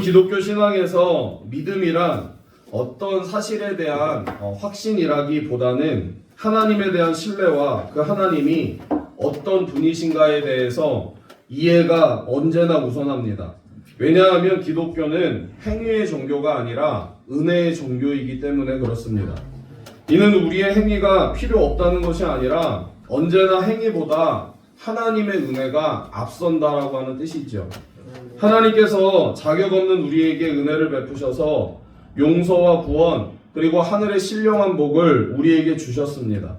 기독교 신앙에서 믿음이란 어떤 사실에 대한 확신이라기보다는 하나님에 대한 신뢰와 그 하나님이 어떤 분이신가에 대해서 이해가 언제나 우선합니다. 왜냐하면 기독교는 행위의 종교가 아니라 은혜의 종교이기 때문에 그렇습니다. 이는 우리의 행위가 필요 없다는 것이 아니라 언제나 행위보다 하나님의 은혜가 앞선다라고 하는 뜻이죠. 하나님께서 자격 없는 우리에게 은혜를 베푸셔서 용서와 구원 그리고 하늘의 신령한 복을 우리에게 주셨습니다.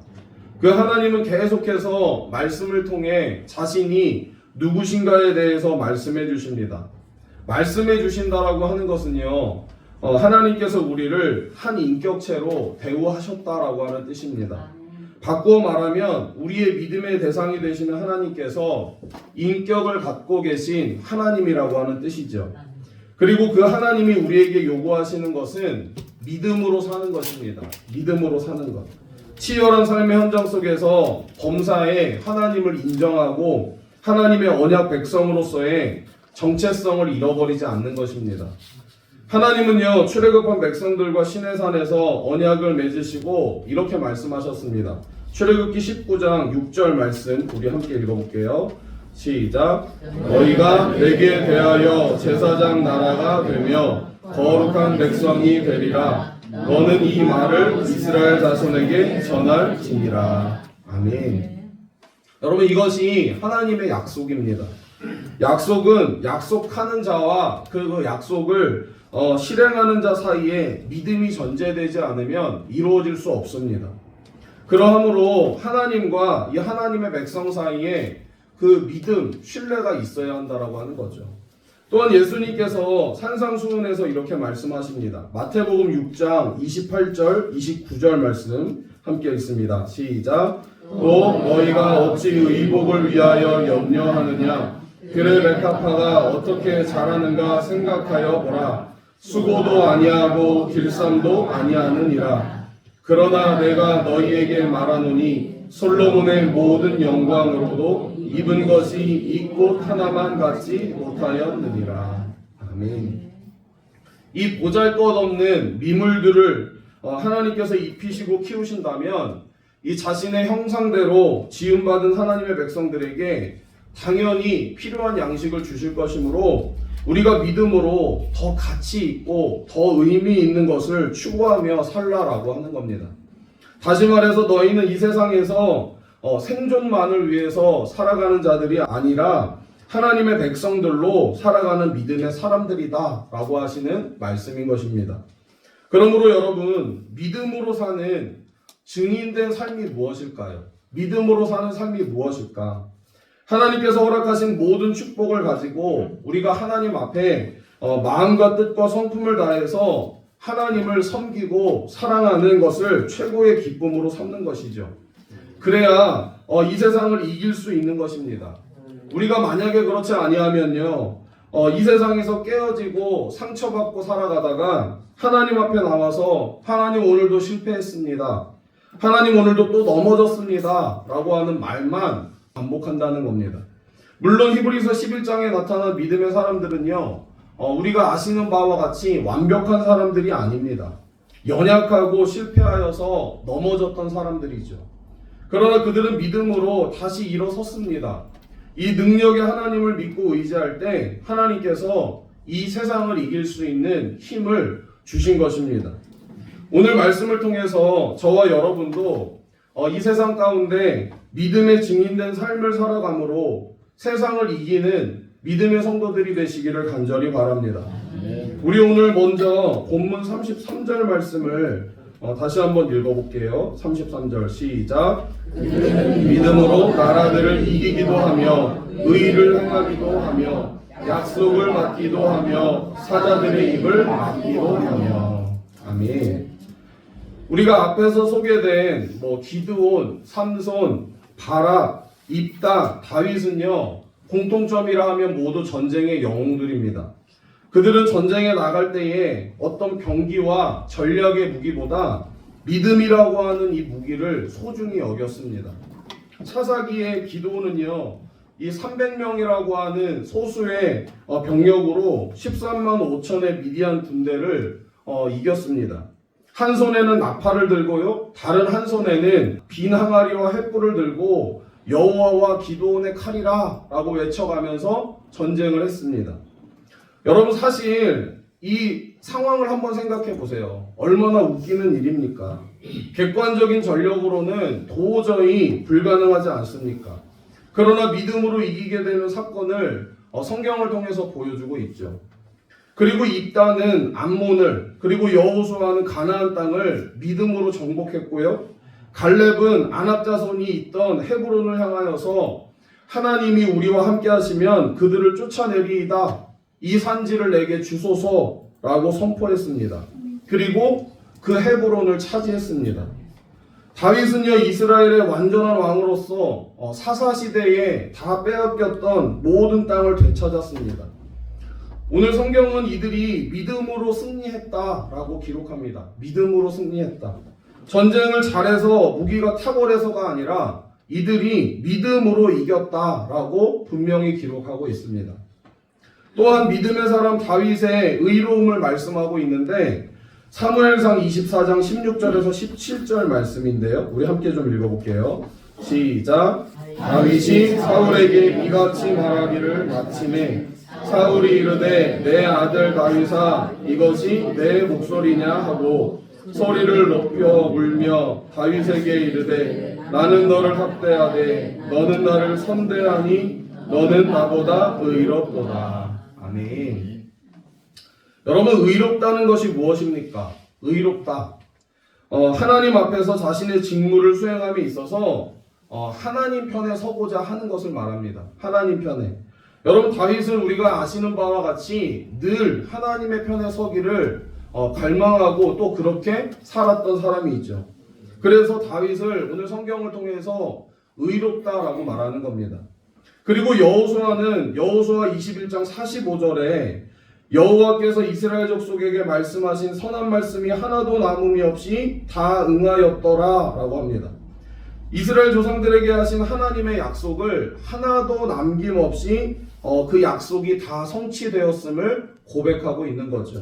그 하나님은 계속해서 말씀을 통해 자신이 누구신가에 대해서 말씀해 주십니다. 말씀해 주신다라고 하는 것은요, 하나님께서 우리를 한 인격체로 대우하셨다라고 하는 뜻입니다. 바꾸어 말하면 우리의 믿음의 대상이 되시는 하나님께서 인격을 갖고 계신 하나님이라고 하는 뜻이죠. 그리고 그 하나님이 우리에게 요구하시는 것은 믿음으로 사는 것입니다. 믿음으로 사는 것. 치열한 삶의 현장 속에서 범사에 하나님을 인정하고 하나님의 언약 백성으로서의 정체성을 잃어버리지 않는 것입니다. 하나님은요, 출애굽한 백성들과 시내산에서 언약을 맺으시고 이렇게 말씀하셨습니다. 출애굽기 19장 6절 말씀 우리 함께 읽어볼게요. 시작. 너희가 내게 대하여 제사장 나라가 되며 거룩한 백성이 되리라. 너는 이 말을 이스라엘 자손에게 전할지니라. 아멘. 여러분, 이것이 하나님의 약속입니다. 약속은 약속하는 자와 그 약속을 실행하는 자 사이에 믿음이 전제되지 않으면 이루어질 수 없습니다. 그러므로 하나님과 이 하나님의 백성 사이에 그 믿음, 신뢰가 있어야 한다라고 하는 거죠. 또한 예수님께서 산상수훈에서 이렇게 말씀하십니다. 마태복음 6장 28절, 29절 말씀 함께 읽습니다. 시작. 또 너희가 어찌 의복을 위하여 염려하느냐? 그의 백합화가 어떻게 자라는가 생각하여 보라. 수고도 아니하고 길쌈도 아니하느니라. 그러나 내가 너희에게 말하노니 솔로몬의 모든 영광으로도 입은 것이 이 꽃 하나만 갖지 못하였느니라. 아멘. 이 보잘것없는 미물들을 하나님께서 입히시고 키우신다면 이 자신의 형상대로 지음받은 하나님의 백성들에게 당연히 필요한 양식을 주실 것이므로 우리가 믿음으로 더 가치 있고 더 의미 있는 것을 추구하며 살라라고 하는 겁니다. 다시 말해서 너희는 이 세상에서 생존만을 위해서 살아가는 자들이 아니라 하나님의 백성들로 살아가는 믿음의 사람들이다 라고 하시는 말씀인 것입니다. 그러므로 여러분, 믿음으로 사는 증인된 삶이 무엇일까요? 믿음으로 사는 삶이 무엇일까? 하나님께서 허락하신 모든 축복을 가지고 우리가 하나님 앞에 마음과 뜻과 성품을 다해서 하나님을 섬기고 사랑하는 것을 최고의 기쁨으로 삼는 것이죠. 그래야 이 세상을 이길 수 있는 것입니다. 우리가 만약에 그렇지 아니하면요, 이 세상에서 깨어지고 상처받고 살아가다가 하나님 앞에 나와서 하나님 오늘도 실패했습니다. 하나님 오늘도 또 넘어졌습니다. 라고 하는 말만 반복한다는 겁니다. 물론 히브리서 11장에 나타난 믿음의 사람들은요, 우리가 아시는 바와 같이 완벽한 사람들이 아닙니다. 연약하고 실패하여서 넘어졌던 사람들이죠. 그러나 그들은 믿음으로 다시 일어섰습니다. 이 능력의 하나님을 믿고 의지할 때 하나님께서 이 세상을 이길 수 있는 힘을 주신 것입니다. 오늘 말씀을 통해서 저와 여러분도 이 세상 가운데 믿음의 증인된 삶을 살아감으로 세상을 이기는 믿음의 성도들이 되시기를 간절히 바랍니다. 우리 오늘 먼저 본문 33절 말씀을 다시 한번 읽어볼게요. 33절 시작. 믿음으로 나라들을 이기기도 하며 의를 행하기도 하며 약속을 맡기도 하며 사자들의 입을 막기도 하며. 아멘. 우리가 앞에서 소개된 기드온, 삼손, 바락, 입다, 다윗은요, 공통점이라 하면 모두 전쟁의 영웅들입니다. 그들은 전쟁에 나갈 때에 어떤 병기와 전략의 무기보다 믿음이라고 하는 이 무기를 소중히 여겼습니다. 차사기의 기도는요, 이 300명이라고 하는 소수의 병력으로 13만 5천의 미디안 군대를 이겼습니다. 한 손에는 나팔을 들고요, 다른 한 손에는 빈 항아리와 횃불을 들고 여호와와 기드온의 칼이라 라고 외쳐가면서 전쟁을 했습니다. 여러분, 사실 이 상황을 한번 생각해 보세요. 얼마나 웃기는 일입니까? 객관적인 전력으로는 도저히 불가능하지 않습니까? 그러나 믿음으로 이기게 되는 사건을 성경을 통해서 보여주고 있죠. 그리고 입다는 암몬을, 그리고 여호수아는 가나안 땅을 믿음으로 정복했고요. 갈렙은 아낙 자손이 있던 헤브론을 향하여서 하나님이 우리와 함께 하시면 그들을 쫓아내리이다, 이 산지를 내게 주소서라고 선포했습니다. 그리고 그 헤브론을 차지했습니다. 다윗은요, 이스라엘의 완전한 왕으로서 사사시대에 다 빼앗겼던 모든 땅을 되찾았습니다. 오늘 성경은 이들이 믿음으로 승리했다라고 기록합니다. 믿음으로 승리했다. 전쟁을 잘해서 무기가 탁월해서가 아니라 이들이 믿음으로 이겼다라고 분명히 기록하고 있습니다. 또한 믿음의 사람 다윗의 의로움을 말씀하고 있는데 사무엘상 24장 16절에서 17절 말씀인데요. 우리 함께 좀 읽어볼게요. 시작. 다윗이 사울에게 이같이 말하기를 마침에 사울이 이르되 내 아들 다윗아 이것이 내 목소리냐 하고 소리를 높여 울며 다윗에게 이르되 나는 너를 학대하되 너는 나를 선대하니 너는 나보다 의롭도다. 아멘. 여러분, 의롭다는 것이 무엇입니까? 의롭다. 하나님 앞에서 자신의 직무를 수행함에 있어서 하나님 편에 서고자 하는 것을 말합니다. 하나님 편에. 여러분, 다윗은 우리가 아시는 바와 같이 늘 하나님의 편에 서기를 갈망하고 또 그렇게 살았던 사람이 있죠. 그래서 다윗을 오늘 성경을 통해서 의롭다라고 말하는 겁니다. 그리고 여호수아는 여호수아 21장 45절에 여호와께서 이스라엘 족속에게 말씀하신 선한 말씀이 하나도 남음이 없이 다 응하였더라 라고 합니다. 이스라엘 조상들에게 하신 하나님의 약속을 하나도 남김없이 그 약속이 다 성취되었음을 고백하고 있는 거죠.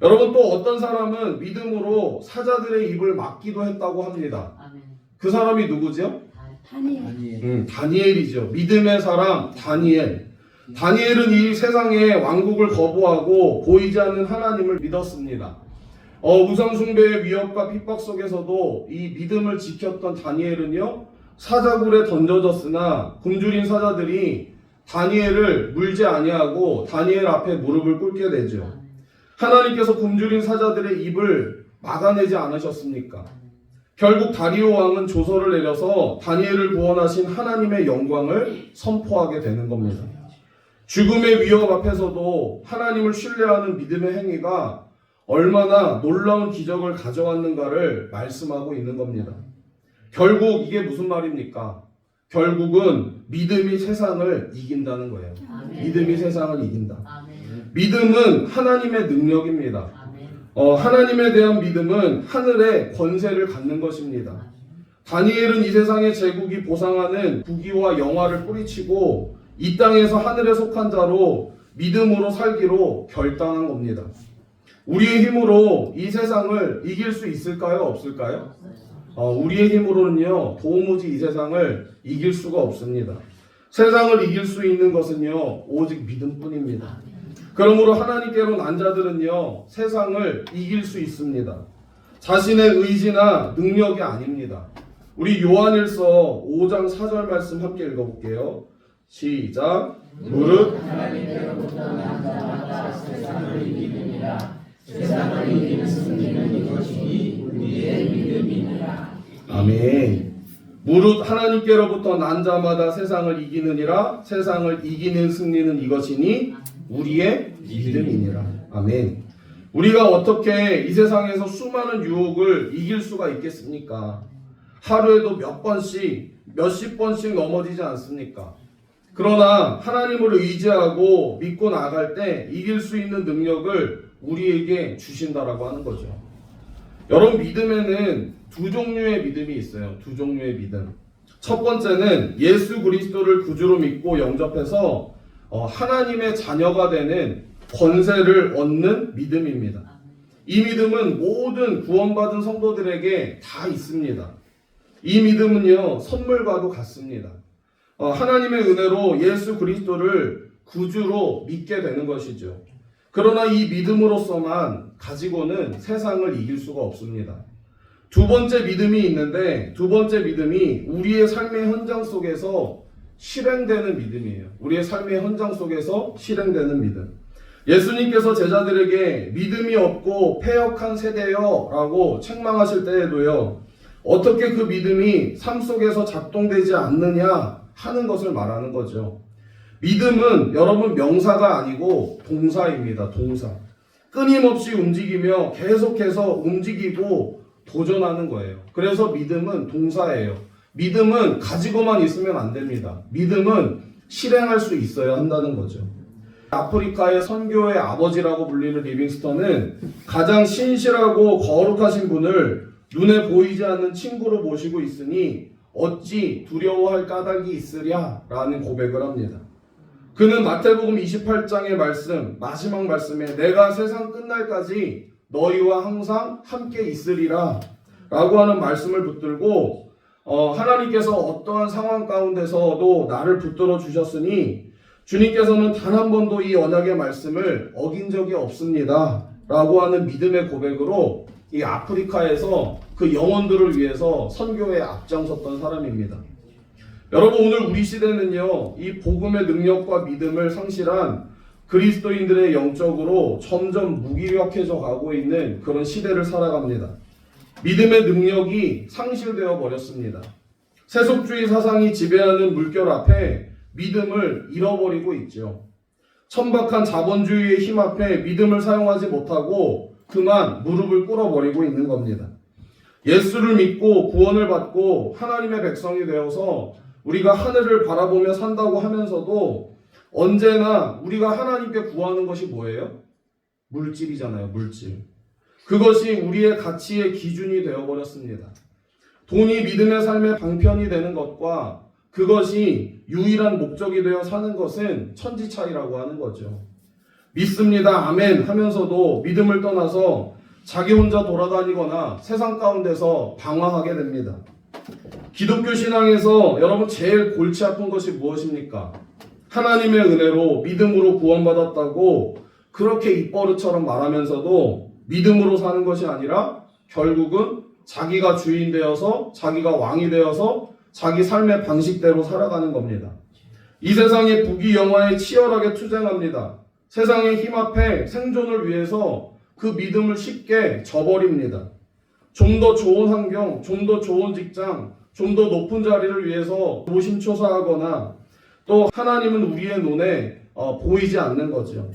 여러분, 또 어떤 사람은 믿음으로 사자들의 입을 막기도 했다고 합니다. 그 사람이 누구죠? 다니엘이죠. 믿음의 사람 다니엘. 다니엘은 이 세상의 왕국을 거부하고 보이지 않는 하나님을 믿었습니다. 우상숭배의 위협과 핍박 속에서도 이 믿음을 지켰던 다니엘은요, 사자굴에 던져졌으나 굶주린 사자들이 다니엘을 물지 아니하고 다니엘 앞에 무릎을 꿇게 되죠. 하나님께서 굶주린 사자들의 입을 막아내지 않으셨습니까? 결국 다리오 왕은 조서를 내려서 다니엘을 구원하신 하나님의 영광을 선포하게 되는 겁니다. 죽음의 위협 앞에서도 하나님을 신뢰하는 믿음의 행위가 얼마나 놀라운 기적을 가져왔는가를 말씀하고 있는 겁니다. 결국 이게 무슨 말입니까? 결국은 믿음이 세상을 이긴다는 거예요. 믿음이 세상을 이긴다. 믿음은 하나님의 능력입니다. 하나님에 대한 믿음은 하늘의 권세를 갖는 것입니다. 다니엘은 이 세상의 제국이 보상하는 부귀와 영화를 뿌리치고 이 땅에서 하늘에 속한 자로 믿음으로 살기로 결단한 겁니다. 우리의 힘으로 이 세상을 이길 수 있을까요? 없을까요? 우리의 힘으로는요, 도무지 이 세상을 이길 수가 없습니다. 세상을 이길 수 있는 것은요, 오직 믿음뿐입니다. 그러므로 하나님께로 난 자들은요, 세상을 이길 수 있습니다. 자신의 의지나 능력이 아닙니다. 우리 요한일서 5장 4절 말씀 함께 읽어볼게요. 시작. 무릇 하나님께로부터 난 자마다 세상을 이기느니라. 세상을 이기는 승리는 이것이니 우리의 믿음이니라. 아멘. 무릇 하나님께로부터 난 자마다 세상을 이기느니라. 세상을 이기는 승리는 이것이니 우리의 믿음이니라. 아멘. 우리가 어떻게 이 세상에서 수많은 유혹을 이길 수가 있겠습니까? 하루에도 몇 번씩, 몇십 번씩 넘어지지 않습니까? 그러나 하나님을 의지하고 믿고 나갈 때 이길 수 있는 능력을 우리에게 주신다라고 하는 거죠. 여러분, 믿음에는 두 종류의 믿음이 있어요. 두 종류의 믿음. 첫 번째는 예수 그리스도를 구주로 믿고 영접해서 하나님의 자녀가 되는 권세를 얻는 믿음입니다. 이 믿음은 모든 구원받은 성도들에게 다 있습니다. 이 믿음은요, 선물과도 같습니다. 하나님의 은혜로 예수 그리스도를 구주로 믿게 되는 것이죠. 그러나 이 믿음으로서만 가지고는 세상을 이길 수가 없습니다. 두 번째 믿음이 있는데, 두 번째 믿음이 우리의 삶의 현장 속에서 실행되는 믿음이에요. 우리의 삶의 현장 속에서 실행되는 믿음. 예수님께서 제자들에게 믿음이 없고 패역한 세대여 라고 책망하실 때에도요, 어떻게 그 믿음이 삶 속에서 작동되지 않느냐 하는 것을 말하는 거죠. 믿음은 여러분 명사가 아니고 동사입니다. 동사. 끊임없이 움직이며 계속해서 움직이고 도전하는 거예요. 그래서 믿음은 동사예요. 믿음은 가지고만 있으면 안 됩니다. 믿음은 실행할 수 있어야 한다는 거죠. 아프리카의 선교의 아버지라고 불리는 리빙스턴은 가장 신실하고 거룩하신 분을 눈에 보이지 않는 친구로 모시고 있으니 어찌 두려워할 까닭이 있으랴 라는 고백을 합니다. 그는 마태복음 28장의 말씀, 마지막 말씀에 내가 세상 끝날까지 너희와 항상 함께 있으리라 라고 하는 말씀을 붙들고 하나님께서 어떠한 상황 가운데서도 나를 붙들어 주셨으니 주님께서는 단 한 번도 이 언약의 말씀을 어긴 적이 없습니다 라고 하는 믿음의 고백으로 이 아프리카에서 그 영혼들을 위해서 선교에 앞장섰던 사람입니다. 여러분, 오늘 우리 시대는요, 이 복음의 능력과 믿음을 상실한 그리스도인들의 영적으로 점점 무기력해져 가고 있는 그런 시대를 살아갑니다. 믿음의 능력이 상실되어 버렸습니다. 세속주의 사상이 지배하는 물결 앞에 믿음을 잃어버리고 있죠. 천박한 자본주의의 힘 앞에 믿음을 사용하지 못하고 그만 무릎을 꿇어버리고 있는 겁니다. 예수를 믿고 구원을 받고 하나님의 백성이 되어서 우리가 하늘을 바라보며 산다고 하면서도 언제나 우리가 하나님께 구하는 것이 뭐예요? 물질이잖아요. 물질. 그것이 우리의 가치의 기준이 되어버렸습니다. 돈이 믿음의 삶의 방편이 되는 것과 그것이 유일한 목적이 되어 사는 것은 천지 차이라고 하는 거죠. 믿습니다. 아멘 하면서도 믿음을 떠나서 자기 혼자 돌아다니거나 세상 가운데서 방황하게 됩니다. 기독교 신앙에서 여러분 제일 골치 아픈 것이 무엇입니까? 하나님의 은혜로 믿음으로 구원받았다고 그렇게 입버릇처럼 말하면서도 믿음으로 사는 것이 아니라 결국은 자기가 주인 되어서 자기가 왕이 되어서 자기 삶의 방식대로 살아가는 겁니다. 이 세상의 부귀영화에 치열하게 투쟁합니다. 세상의 힘 앞에 생존을 위해서 그 믿음을 쉽게 저버립니다. 좀 더 좋은 환경, 좀 더 좋은 직장, 좀 더 높은 자리를 위해서 노심초사하거나 또 하나님은 우리의 눈에 보이지 않는 거죠.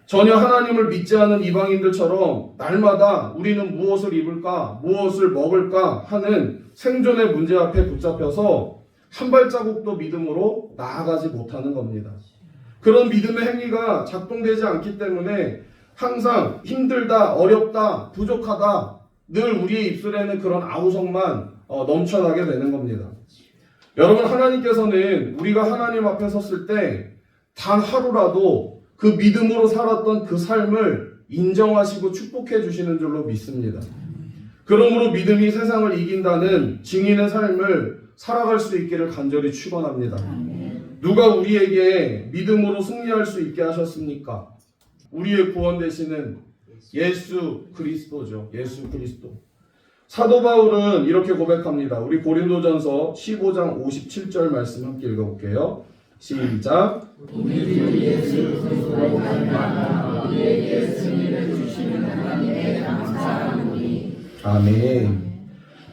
전혀 하나님을 믿지 않은 이방인들처럼 날마다 우리는 무엇을 입을까, 무엇을 먹을까 하는 생존의 문제 앞에 붙잡혀서 한 발자국도 믿음으로 나아가지 못하는 겁니다. 그런 믿음의 행위가 작동되지 않기 때문에 항상 힘들다, 어렵다, 부족하다 늘 우리의 입술에는 그런 아우성만 넘쳐나게 되는 겁니다. 여러분, 하나님께서는 우리가 하나님 앞에 섰을 때 단 하루라도 그 믿음으로 살았던 그 삶을 인정하시고 축복해 주시는 줄로 믿습니다. 그러므로 믿음이 세상을 이긴다는 증인의 삶을 살아갈 수 있기를 간절히 축원합니다. 누가 우리에게 믿음으로 승리할 수 있게 하셨습니까? 우리의 구원 되시는 예수 그리스도죠. 예수 그리스도. 사도 바울은 이렇게 고백합니다. 우리 고린도전서 15장 57절 말씀 함께 읽어볼게요. 시작. 우리 예수 그리스도로 말미암아 우리에게 승리를 주시는 하나님께 감사하노니. 아멘.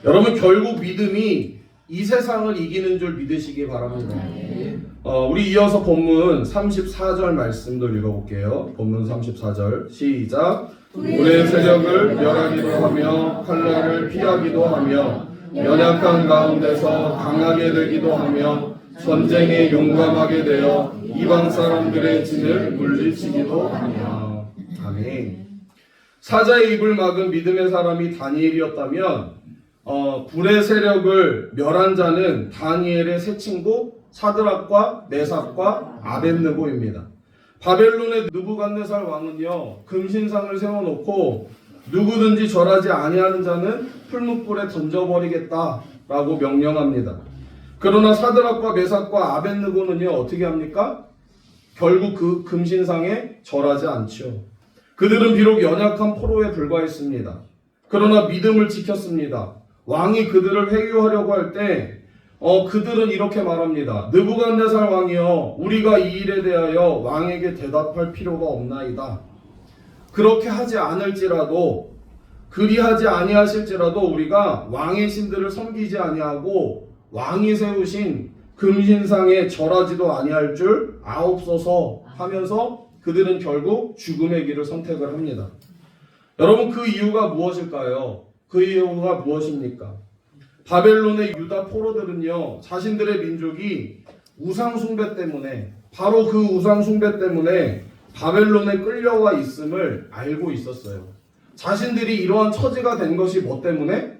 여러분, 결국 믿음이 이 세상을 이기는 줄 믿으시기 바랍니다. 우리 이어서 본문 34절 말씀도 읽어볼게요. 본문 34절 시작. 우리의 세력을 멸하기도 하며 칼날을 피하기도 하며 연약한 가운데서 강하게 되기도 하며 전쟁에 용감하게 되어 이방 사람들의 진을 물리치기도 하며. 아멘. 사자의 입을 막은 믿음의 사람이 다니엘이었다면 불의 세력을 멸한 자는 다니엘의 세 친구 사드락과 메삭과 아벳느고입니다. 바벨론의 느부갓네살 왕은요, 금신상을 세워놓고 누구든지 절하지 아니하는 자는 풀무불에 던져버리겠다라고 명령합니다. 그러나 사드락과 메삭과 아벳느고는요, 어떻게 합니까? 결국 그 금신상에 절하지 않죠. 그들은 비록 연약한 포로에 불과했습니다. 그러나 믿음을 지켰습니다. 왕이 그들을 회유하려고 할 때 그들은 이렇게 말합니다. 느부갓네살 왕이여, 우리가 이 일에 대하여 왕에게 대답할 필요가 없나이다. 그렇게 하지 않을지라도, 그리하지 아니하실지라도 우리가 왕의 신들을 섬기지 아니하고 왕이 세우신 금신상에 절하지도 아니할 줄 아옵소서 하면서 그들은 결국 죽음의 길을 선택을 합니다. 여러분, 그 이유가 무엇일까요? 그 이유가 무엇입니까? 바벨론의 유다 포로들은요, 자신들의 민족이 우상숭배 때문에, 바로 그 우상숭배 때문에 바벨론에 끌려와 있음을 알고 있었어요. 자신들이 이러한 처지가 된 것이 뭐 때문에?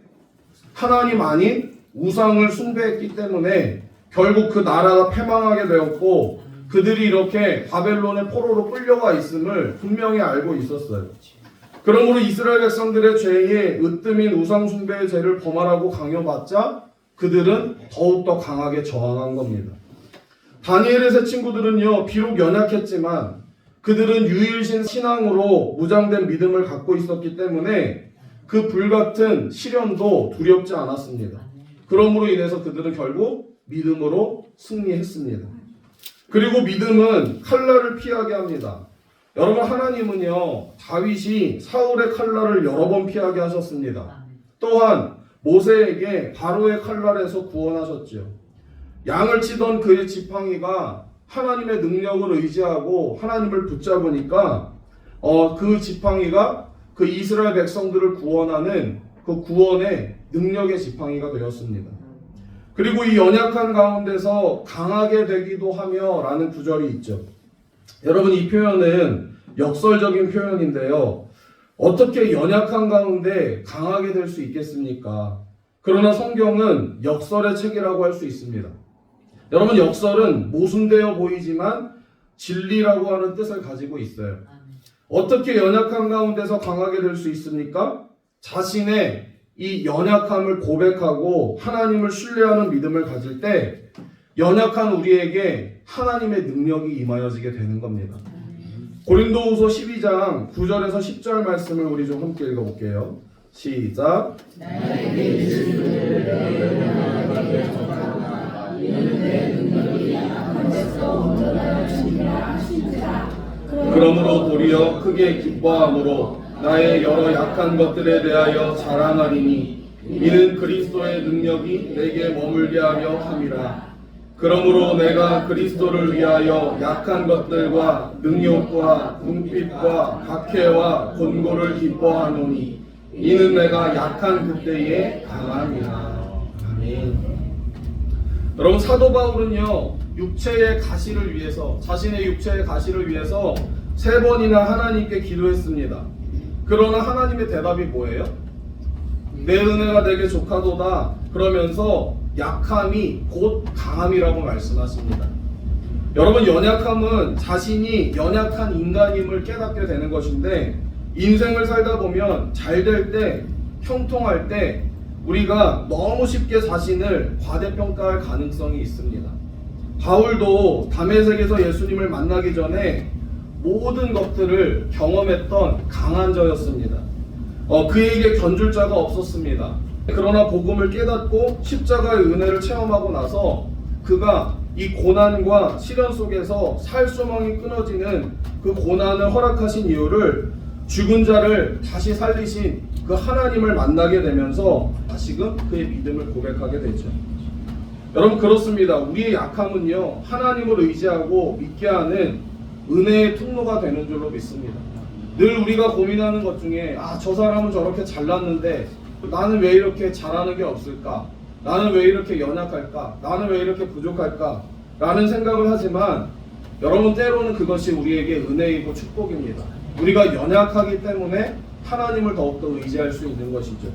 하나님 아닌 우상을 숭배했기 때문에 결국 그 나라가 패망하게 되었고, 그들이 이렇게 바벨론의 포로로 끌려가 있음을 분명히 알고 있었어요. 그러므로 이스라엘 백성들의 죄에 으뜸인 우상숭배의 죄를 범하라고 강요받자 그들은 더욱더 강하게 저항한 겁니다. 다니엘의 세 친구들은요, 비록 연약했지만 그들은 유일신 신앙으로 무장된 믿음을 갖고 있었기 때문에 그 불같은 시련도 두렵지 않았습니다. 그러므로 인해서 그들은 결국 믿음으로 승리했습니다. 그리고 믿음은 칼날을 피하게 합니다. 여러분, 하나님은요, 다윗이 사울의 칼날을 여러 번 피하게 하셨습니다. 또한 모세에게 바로의 칼날에서 구원하셨죠. 양을 치던 그의 지팡이가 하나님의 능력을 의지하고 하나님을 붙잡으니까 그 지팡이가 그 이스라엘 백성들을 구원하는 그 구원의 능력의 지팡이가 되었습니다. 그리고 이 연약한 가운데서 강하게 되기도 하며 라는 구절이 있죠. 여러분, 이 표현은 역설적인 표현인데요. 어떻게 연약한 가운데 강하게 될 수 있겠습니까? 그러나 성경은 역설의 책이라고 할 수 있습니다. 여러분, 역설은 모순되어 보이지만 진리라고 하는 뜻을 가지고 있어요. 어떻게 연약한 가운데서 강하게 될 수 있습니까? 자신의 이 연약함을 고백하고 하나님을 신뢰하는 믿음을 가질 때 연약한 우리에게 하나님의 능력이 임하여지게 되는 겁니다. 고린도후서 12장 9절에서 10절 말씀을 우리 좀 함께 읽어볼게요. 시작. 그러므로 도리어 크게 기뻐함으로 나의 여러 약한 것들에 대하여 자랑하리니 이는 그리스도의 능력이 내게 머물게 하려 함이라. 그러므로 내가 그리스도를 위하여 약한 것들과 능욕과 궁핍과 박해와 곤고를 기뻐하노니 이는 내가 약한 그때에 강함이라. 아멘. 여러분, 사도 바울은요, 육체의 가시를 위해서, 자신의 육체의 가시를 위해서 3번이나 하나님께 기도했습니다. 그러나 하나님의 대답이 뭐예요? 내 은혜가 내게 족하도다 그러면서 약함이 곧 강함이라고 말씀하십니다. 여러분, 연약함은 자신이 연약한 인간임을 깨닫게 되는 것인데, 인생을 살다 보면 잘 될 때, 형통할 때 우리가 너무 쉽게 자신을 과대평가할 가능성이 있습니다. 바울도 다메섹에서 예수님을 만나기 전에 모든 것들을 경험했던 강한 자였습니다. 그에게 견줄 자가 없었습니다. 그러나 복음을 깨닫고 십자가의 은혜를 체험하고 나서 그가 이 고난과 시련 속에서 살 소망이 끊어지는 그 고난을 허락하신 이유를 죽은 자를 다시 살리신 그 하나님을 만나게 되면서 다시금 그의 믿음을 고백하게 되죠. 여러분, 그렇습니다. 우리의 약함은요, 하나님을 의지하고 믿게 하는 은혜의 통로가 되는 줄로 믿습니다. 늘 우리가 고민하는 것 중에 저 사람은 저렇게 잘났는데 나는 왜 이렇게 잘하는 게 없을까? 나는 왜 이렇게 연약할까? 나는 왜 이렇게 부족할까? 라는 생각을 하지만 여러분, 때로는 그것이 우리에게 은혜이고 축복입니다. 우리가 연약하기 때문에 하나님을 더욱더 의지할 수 있는 것이죠.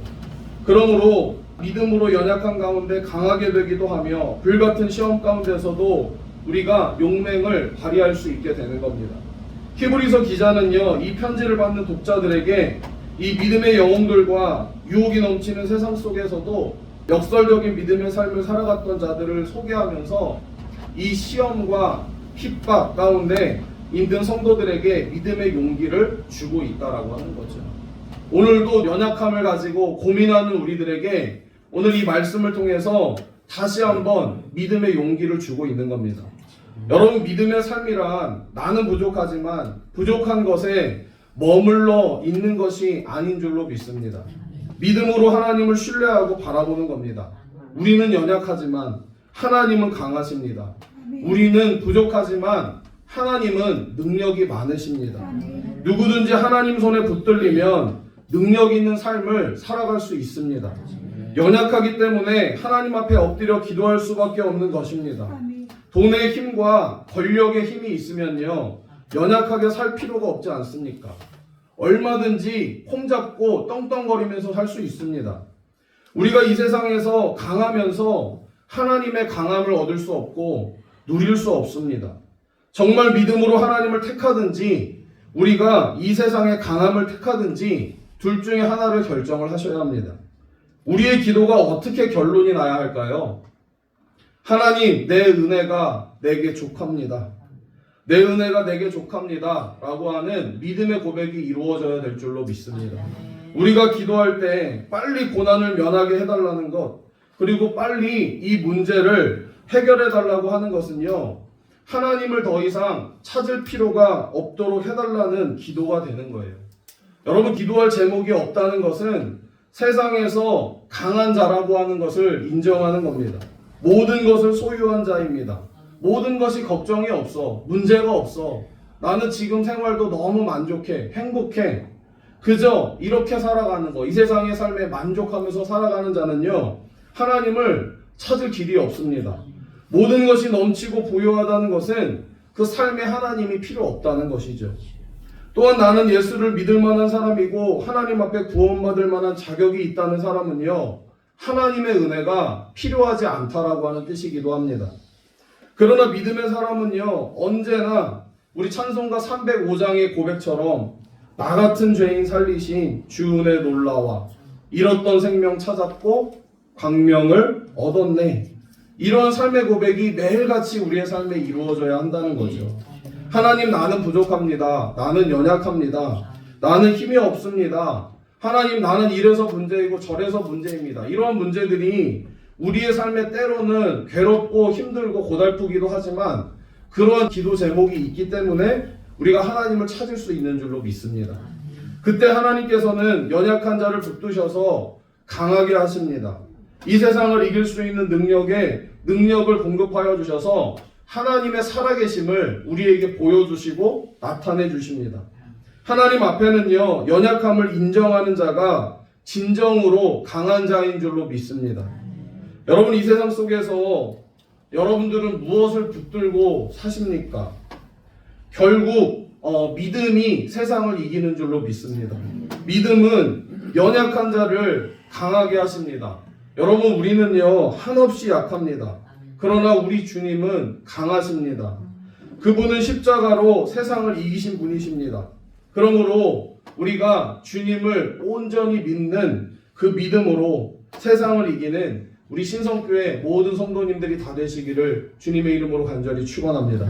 그러므로 믿음으로 연약한 가운데 강하게 되기도 하며 불같은 시험 가운데서도 우리가 용맹을 발휘할 수 있게 되는 겁니다. 히브리서 기자는요, 이 편지를 받는 독자들에게 이 믿음의 영웅들과 유혹이 넘치는 세상 속에서도 역설적인 믿음의 삶을 살아갔던 자들을 소개하면서 이 시험과 핍박 가운데 힘든 성도들에게 믿음의 용기를 주고 있다라고 하는 거죠. 오늘도 연약함을 가지고 고민하는 우리들에게 오늘 이 말씀을 통해서 다시 한번 믿음의 용기를 주고 있는 겁니다. 여러분, 믿음의 삶이란 나는 부족하지만 부족한 것에 머물러 있는 것이 아닌 줄로 믿습니다. 믿음으로 하나님을 신뢰하고 바라보는 겁니다. 우리는 연약하지만 하나님은 강하십니다. 우리는 부족하지만 하나님은 능력이 많으십니다. 누구든지 하나님 손에 붙들리면 능력 있는 삶을 살아갈 수 있습니다. 연약하기 때문에 하나님 앞에 엎드려 기도할 수밖에 없는 것입니다. 돈의 힘과 권력의 힘이 있으면요, 연약하게 살 필요가 없지 않습니까? 얼마든지 폼잡고 떵떵거리면서 살 수 있습니다. 우리가 이 세상에서 강하면서 하나님의 강함을 얻을 수 없고 누릴 수 없습니다. 정말 믿음으로 하나님을 택하든지 우리가 이 세상의 강함을 택하든지 둘 중에 하나를 결정을 하셔야 합니다. 우리의 기도가 어떻게 결론이 나야 할까요? 하나님, 내 은혜가 내게 족합니다. 내 은혜가 내게 족합니다 라고 하는 믿음의 고백이 이루어져야 될 줄로 믿습니다. 우리가 기도할 때 빨리 고난을 면하게 해달라는 것, 그리고 빨리 이 문제를 해결해 달라고 하는 것은요, 하나님을 더 이상 찾을 필요가 없도록 해달라는 기도가 되는 거예요. 여러분, 기도할 제목이 없다는 것은 세상에서 강한 자라고 하는 것을 인정하는 겁니다. 모든 것을 소유한 자입니다. 모든 것이 걱정이 없어, 문제가 없어, 나는 지금 생활도 너무 만족해, 행복해, 그저 이렇게 살아가는 거, 이 세상의 삶에 만족하면서 살아가는 자는요, 하나님을 찾을 길이 없습니다. 모든 것이 넘치고 부유하다는 것은 그 삶에 하나님이 필요 없다는 것이죠. 또한 나는 예수를 믿을 만한 사람이고 하나님 앞에 구원받을 만한 자격이 있다는 사람은요, 하나님의 은혜가 필요하지 않다라고 하는 뜻이기도 합니다. 그러나 믿음의 사람은요, 언제나 우리 찬송가 305장의 고백처럼 나 같은 죄인 살리신 주 은혜 놀라와 잃었던 생명 찾았고 광명을 얻었네, 이런 삶의 고백이 매일같이 우리의 삶에 이루어져야 한다는 거죠. 하나님, 나는 부족합니다. 나는 연약합니다. 나는 힘이 없습니다. 하나님, 나는 이래서 문제이고 저래서 문제입니다. 이러한 문제들이 우리의 삶에 때로는 괴롭고 힘들고 고달프기도 하지만 그러한 기도 제목이 있기 때문에 우리가 하나님을 찾을 수 있는 줄로 믿습니다. 그때 하나님께서는 연약한 자를 붙드셔서 강하게 하십니다. 이 세상을 이길 수 있는 능력을 공급하여 주셔서 하나님의 살아계심을 우리에게 보여주시고 나타내 주십니다. 하나님 앞에는요, 연약함을 인정하는 자가 진정으로 강한 자인 줄로 믿습니다. 여러분, 이 세상 속에서 여러분들은 무엇을 붙들고 사십니까? 결국 믿음이 세상을 이기는 줄로 믿습니다. 믿음은 연약한 자를 강하게 하십니다. 여러분, 우리는요, 한없이 약합니다. 그러나 우리 주님은 강하십니다. 그분은 십자가로 세상을 이기신 분이십니다. 그러므로 우리가 주님을 온전히 믿는 그 믿음으로 세상을 이기는 우리 신성교회 모든 성도님들이 다 되시기를 주님의 이름으로 간절히 축원합니다.